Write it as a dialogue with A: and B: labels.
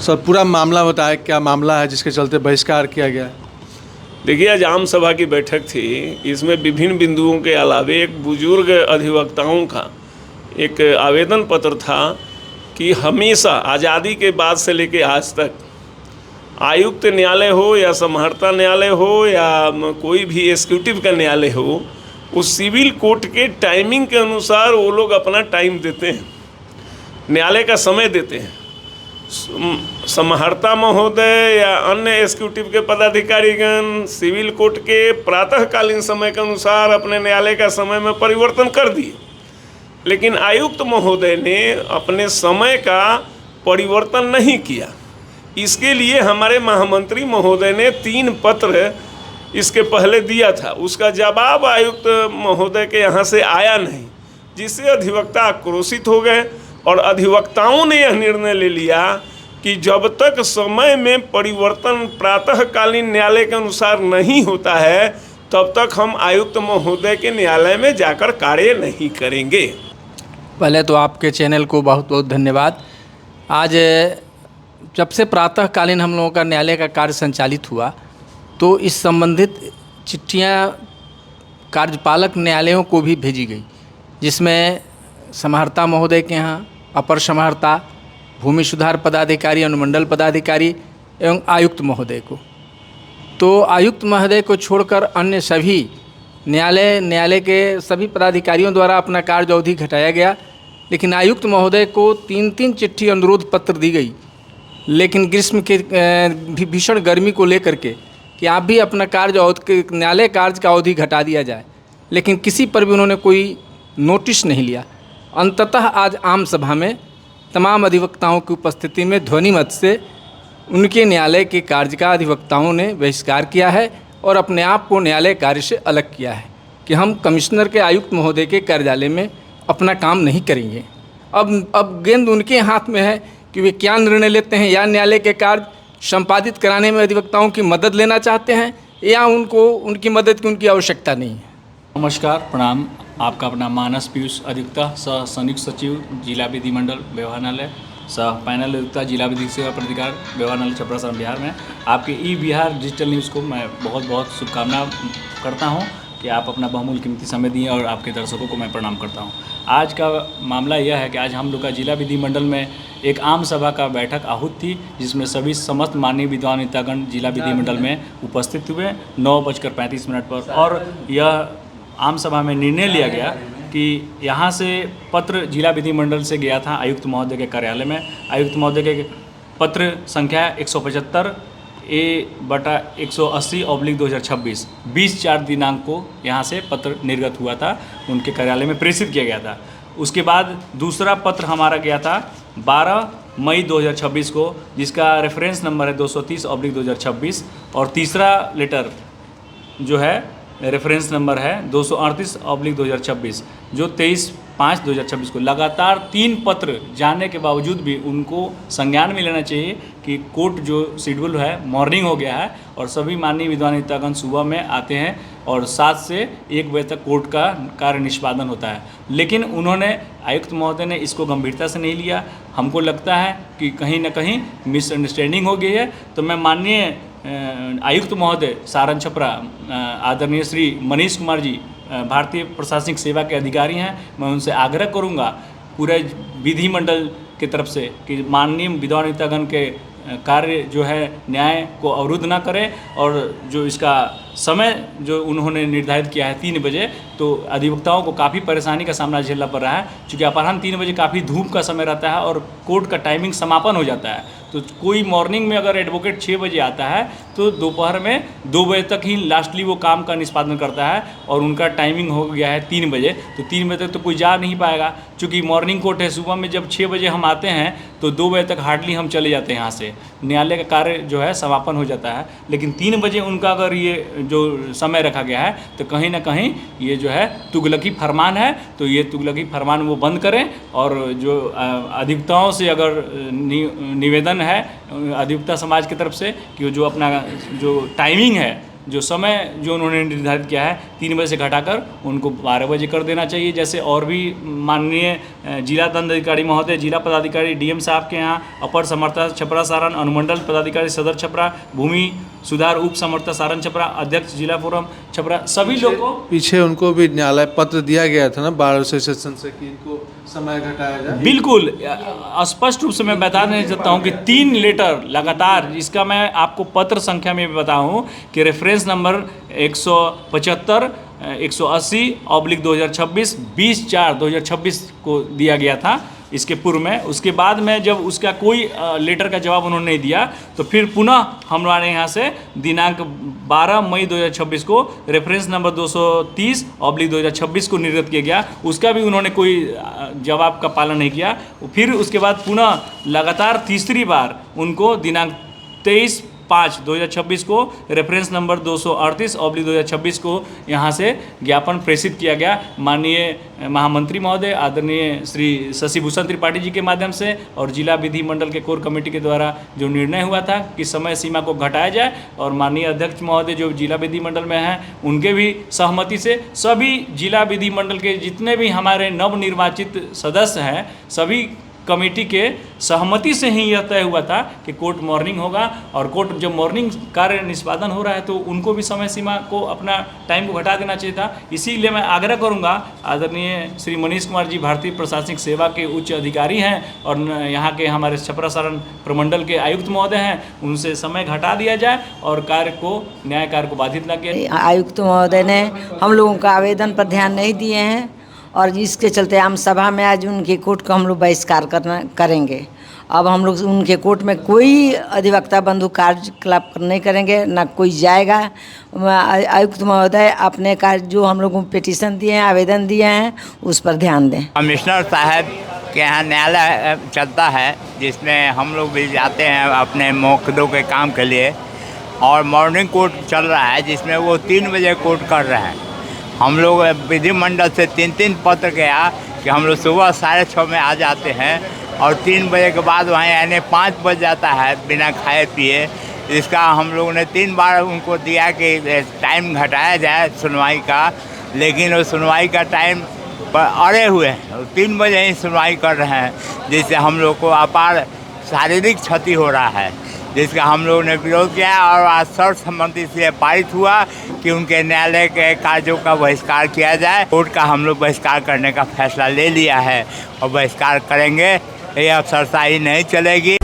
A: Sir पूरा मामला बताएं, क्या मामला है जिसके चलते बहिष्कार किया गया है?
B: देखिए, आज आम सभा की बैठक थी। इसमें विभिन्न बिंदुओं के अलावे एक बुजुर्ग अधिवक्ताओं का एक आवेदन पत्र था कि हमेशा आज़ादी के बाद से लेकर आज तक आयुक्त न्यायालय हो या समाहर्ता न्यायालय हो या कोई भी एग्जीक्यूटिव का न्यायालय हो, उस सिविल कोर्ट के टाइमिंग के अनुसार वो लोग अपना टाइम देते हैं, न्यायालय का समय देते हैं। समाहर्ता महोदय या अन्य एग्जीक्यूटिव के पदाधिकारीगण सिविल कोर्ट के प्रातःकालीन समय के अनुसार अपने न्यायालय का समय में परिवर्तन कर दिए, लेकिन आयुक्त महोदय ने अपने समय का परिवर्तन नहीं किया। इसके लिए हमारे महामंत्री महोदय ने 3 पत्र इसके पहले दिया था, उसका जवाब आयुक्त महोदय के यहाँ से आया नहीं, जिससे अधिवक्ता आक्रोशित हो गए और अधिवक्ताओं ने यह निर्णय ले लिया कि जब तक समय में परिवर्तन प्रातःकालीन न्यायालय के अनुसार नहीं होता है तब तक हम आयुक्त महोदय के न्यायालय में जाकर कार्य नहीं करेंगे।
C: पहले तो आपके चैनल को बहुत बहुत धन्यवाद। आज जब से प्रातःकालीन हम लोगों का न्यायालय का कार्य संचालित हुआ तो इस संबंधित चिट्ठियां कार्यपालक न्यायालयों को भी भेजी गई, जिसमें समाहर्ता महोदय के यहाँ, अपर समाहर्ता, भूमि सुधार पदाधिकारी, अनुमंडल पदाधिकारी एवं आयुक्त महोदय को। तो आयुक्त महोदय को छोड़कर अन्य सभी न्यायालय के सभी पदाधिकारियों द्वारा अपना कार्य अवधि घटाया गया, लेकिन आयुक्त महोदय को 3 चिट्ठी अनुरोध पत्र दी गई, लेकिन ग्रीष्म के भीषण गर्मी को लेकर के कि आप भी अपना न्यायालय कार्य का अवधि घटा दिया जाए, लेकिन किसी पर भी उन्होंने कोई नोटिस नहीं लिया। अंततः आज आम सभा में तमाम अधिवक्ताओं की उपस्थिति में ध्वनिमत से उनके न्यायालय के कार्य का अधिवक्ताओं ने बहिष्कार किया है और अपने आप को न्यायालय कार्य से अलग किया है कि हम कमिश्नर के आयुक्त महोदय के कार्यालय में अपना काम नहीं करेंगे। अब गेंद उनके हाथ में है कि वे क्या निर्णय लेते हैं, या न्यायालय के कार्य संपादित कराने में अधिवक्ताओं की मदद लेना चाहते हैं या उनकी मदद की उनकी आवश्यकता नहीं है।
D: नमस्कार, प्रणाम। आपका अपना मानस पीयूष अधिवक्ता, सह संयुक्त सचिव जिला विधि मंडल व्यवहारालय, सह पैनल अधिवक्ता जिला विधि सेवा प्राधिकार व्यवहारालय छपरा शहर बिहार में आपके ई बिहार डिजिटल न्यूज़ को मैं बहुत बहुत शुभकामना करता हूं कि आप अपना बहुमूल्य कीमती समय दिए, और आपके दर्शकों को मैं प्रणाम करता हूं। आज का मामला यह है कि आज हम लोग का जिला विधि मंडल में एक आम सभा का बैठक आहूत थी, जिसमें सभी समस्त माननीय विद्वान नेतागण जिला विधि मंडल में उपस्थित हुए 9:35 पर, और यह आम सभा में निर्णय लिया गया कि यहाँ से पत्र जिला विधि मंडल से गया था आयुक्त महोदय के कार्यालय में। आयुक्त महोदय के पत्र संख्या 175 A/180/2026 20/4 दिनांक को यहाँ से पत्र निर्गत हुआ था, उनके कार्यालय में प्रेषित किया गया था। उसके बाद दूसरा पत्र हमारा गया था 12 मई 2026 को, जिसका रेफरेंस नंबर है 230/2026, और तीसरा लेटर जो है रेफरेंस नंबर है 238/2026, जो 23/5/2026 को। लगातार 3 पत्र जाने के बावजूद भी उनको संज्ञान में लेना चाहिए कि कोर्ट जो शेड्यूल है मॉर्निंग हो गया है और सभी माननीय विद्वान नेतागण सुबह में आते हैं और 7 से 1 बजे तक कोर्ट का कार्य निष्पादन होता है, लेकिन उन्होंने आयुक्त महोदय ने इसको गंभीरता से नहीं लिया। हमको लगता है कि कहीं ना कहीं मिसअंडरस्टैंडिंग हो गई है। तो मैं माननीय आयुक्त महोदय सारण छपरा आदरणीय श्री मनीष कुमार जी भारतीय प्रशासनिक सेवा के अधिकारी हैं, मैं उनसे आग्रह करूंगा पूरे विधि मंडल की तरफ से कि माननीय विद्वान नेतागण के कार्य जो है न्याय को अवरुद्ध ना करें, और जो इसका समय जो उन्होंने निर्धारित किया है 3 बजे, तो अधिवक्ताओं को काफ़ी परेशानी का सामना झेलना पड़ रहा है, क्योंकि अपराह्न 3 बजे काफ़ी धूप का समय रहता है और कोर्ट का टाइमिंग समापन हो जाता है। तो कोई मॉर्निंग में अगर एडवोकेट 6 बजे आता है तो दोपहर में 2 बजे तक ही लास्टली वो काम का निष्पादन करता है, और उनका टाइमिंग हो गया है 3 बजे, तो 3 बजे तक तो कोई जा नहीं पाएगा। चूँकि मॉर्निंग कोर्ट है, सुबह में जब 6 बजे हम आते हैं तो 2 बजे तक हार्डली हम चले जाते हैं, यहाँ से न्यायालय का कार्य जो है समापन हो जाता है। लेकिन 3 बजे उनका अगर ये जो समय रखा गया है तो कहीं ना कहीं ये जो है तुगलकी फरमान है। तो ये तुगलकी फरमान वो बंद करें, और जो अधिवक्ताओं से अगर निवेदन है अधिवक्ता समाज की तरफ से कि जो अपना जो टाइमिंग है, जो समय जो उन्होंने निर्धारित किया है 3 बजे से घटाकर उनको 12 बजे कर देना चाहिए, जैसे और भी माननीय जिला दंडाधिकारी महोदय, जिला पदाधिकारी डीएम साहब के यहाँ, अपर समर्था छपरा सारण, अनुमंडल पदाधिकारी सदर छपरा, भूमि सुधार उप समर्था सारण छपरा, अध्यक्ष जिला फोरम छपरा, सभी लोग को
A: पीछे उनको भी न्यायालय पत्र दिया गया था ना बार एसोसिएशन से कि इनको समय घटाया जाए।
D: बिल्कुल स्पष्ट रूप से मैं बता देना चाहता हूँ कि 3 लेटर लगातार, इसका मैं आपको पत्र संख्या में भी बताऊँ कि रेफरेंस नंबर 175 180/2026 20/4/2026 को दिया गया था इसके पूर्व में। उसके बाद में जब उसका कोई लेटर का जवाब उन्होंने नहीं दिया तो फिर पुनः हमारे यहाँ से दिनांक 12 मई 2026 को रेफरेंस नंबर 230/2026 को निर्गत किया गया। उसका भी उन्होंने कोई जवाब का पालन नहीं किया। फिर उसके बाद पुनः लगातार तीसरी बार उनको दिनांक 23/5/2026 को रेफरेंस नंबर 238/2026 को यहाँ से ज्ञापन प्रेषित किया गया। माननीय महामंत्री महोदय आदरणीय श्री शशि भूषण त्रिपाठी जी के माध्यम से और जिला विधि मंडल के कोर कमेटी के द्वारा जो निर्णय हुआ था कि समय सीमा को घटाया जाए, और माननीय अध्यक्ष महोदय जो जिला विधि मंडल में हैं उनके भी सहमति से सभी जिला विधि मंडल के जितने भी हमारे नवनिर्वाचित सदस्य हैं सभी कमेटी के सहमति से ही यह तय हुआ था कि कोर्ट मॉर्निंग होगा। और कोर्ट जब मॉर्निंग कार्य निष्पादन हो रहा है तो उनको भी समय सीमा को अपना टाइम को घटा देना चाहिए था। इसीलिए मैं आग्रह करूंगा, आदरणीय श्री मनीष कुमार जी भारतीय प्रशासनिक सेवा के उच्च अधिकारी हैं और यहाँ के हमारे छपरा सारण प्रमंडल के आयुक्त महोदय हैं, उनसे समय घटा दिया जाए और न्याय कार्य को बाधित न किया।
E: आयुक्त महोदय ने हम लोगों का आवेदन पर ध्यान नहीं दिए हैं और जिसके चलते आम सभा में आज उनके कोर्ट का हम लोग बहिष्कार करेंगे। अब हम लोग उनके कोर्ट में कोई अधिवक्ता बंधु कार्यकलाप नहीं करेंगे, ना कोई जाएगा। आयुक्त महोदय अपने कार्य जो हम लोगों को पिटीशन दिए हैं, आवेदन दिए हैं, उस पर ध्यान दें।
F: कमिश्नर साहब के यहाँ न्यायालय चलता है जिसमें हम लोग भी जाते हैं अपने मौकदों के काम के लिए, और मॉर्निंग कोर्ट चल रहा है जिसमें वो 3 बजे कोर्ट कर रहे हैं। हम लोग विधिमंडल से 3 पत्र गया कि हम लोग सुबह 6:30 में आ जाते हैं और 3 बजे के बाद वहाँ यानी 5 बज जाता है बिना खाए पिए। इसका हम लोगों ने 3 बार उनको दिया कि टाइम घटाया जाए सुनवाई का, लेकिन वो सुनवाई का टाइम पर अड़े हुए हैं। 3 बजे ही सुनवाई कर रहे हैं, जिससे हम लोग को अपार शारीरिक क्षति हो रहा है, जिसका हम लोगों ने विरोध किया। और आज सर्वसम्मति से पारित हुआ कि उनके न्यायालय के कार्यों का बहिष्कार किया जाए। कोर्ट का हम लोग बहिष्कार करने का फैसला ले लिया है और बहिष्कार करेंगे। ये अफसरशाही नहीं चलेगी।